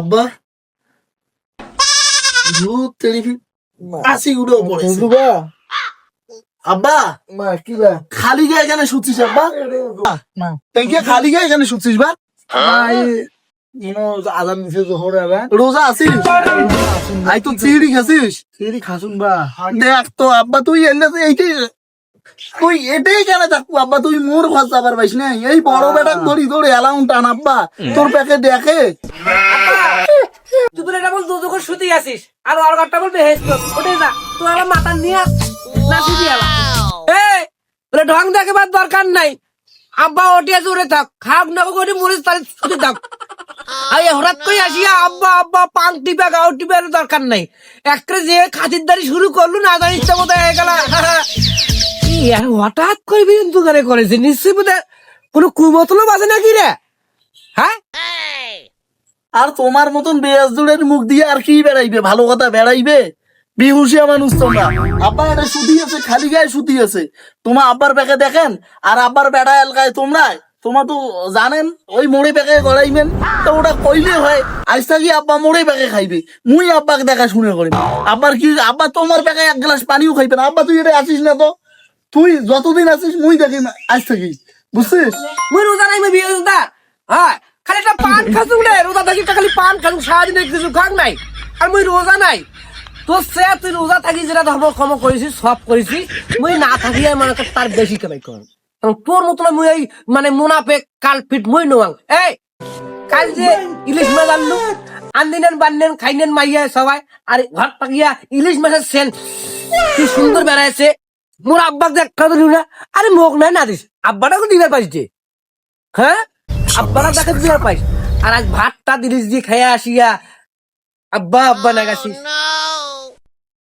আব্বা ভূত টেলিফি আসি উড়ে পড়েছে আব্বা মা কি বা খালি গায়ে এখানে শুচ্ছিস আব্বা মা দেখে খালি গায়ে এখানে শুচ্ছিস বা ভাই ইনো আজান দিছে জোহর আবা রোজা আছিস আই তো চিড়ি খাসিস সিরি খাসুন বা দেখ তো আব্বা তুই এনে এইটাই তুই এটাই কেন থাকবো আব্বা তুই মোর ঘর যাবার পাইস না এই বড় বেটা ধরি ধরে এলাম টান আব্বা তোর প্যাকে দেখে তুই বলে এটা বল দুজোর শুতে আসিস আর আর ঘরটা বলবে হেসত ওঠে যা তুই আমার মাথা নিয়ে নাচি দিয়ে বলে ঢং দেখাবার দরকার নাই আব্বা ওটিয়া জোরে থাক খাক না করে মরিস তার শুতে থাক আই হঠাৎ করে আসিয়া আব্বা আব্বা পাং টিপা গাও টিপার দরকার নাই একটা যে খাতিরদারি শুরু করলু না জানিস তো বোধ হয়ে গেল আর হঠাৎ করে বিন দোকানে করেছে নিশ্চয়ই বোধ কোনো কুমতলব আছে নাকি রে হ্যাঁ আর তোমার মতন বেয়াজুড়ের মুখ দিয়ে আর কি বেড়াইবে ভালো কথা বেড়াইবে বিহুশিয়া মানুষ তোমরা আব্বা এটা সুতি আছে খালি গায়ে সুতি আছে তোমার আব্বার প্যাকে দেখেন আর আব্বার বেড়া এলাকায় তোমরা তোমার তো জানেন ওই মোড়ে প্যাকে গড়াইবেন তো ওটা কইলে হয় আজ থাকি আব্বা মোড়ে প্যাকে খাইবে মুই আব্বাকে দেখা শুনে করি আব্বার কি আব্বা তোমার প্যাকে এক গ্লাস পানিও খাইবে না আব্বা তুই এটা আসিস না তো তুই যতদিন আসিস মুই দেখি আজ থাকি বুঝছিস মুই রোজা নাই মুই বিয়ে রোজা হ্যাঁ খালি একটা পান খাসুক রে রোজা থাকি খালি পান খাসুক সারাদিন কিছু খাক নাই আর মুই রোজা নাই তোর সে তুই রোজা থাকি যেটা ধর্ম ক্ষম করেছিস সব করেছিস মুই না থাকিয়ে মানে তার বেশি কামাই কর তোর মতন মুই এই মানে মুনাফে কালপিট মুই নোয়াং এই কাল যে ইলিশ মাছ আনলু আনদিনেন বান্নেন খাইনেন মাইয়া সবাই আর ঘর পাকিয়া ইলিশ মাছের সেন কি সুন্দর বেড়াইছে মোর আব্বাক যে একটা দিল না আরে মোক নাই না দিস আব্বাটাকে দিবার পাইছে হ্যাঁ আব্বারা তাকে দিবার পাইস আর আজ ভাতটা দিলিস দিয়ে খাইয়া আসিয়া আব্বা আব্বা না গেছিস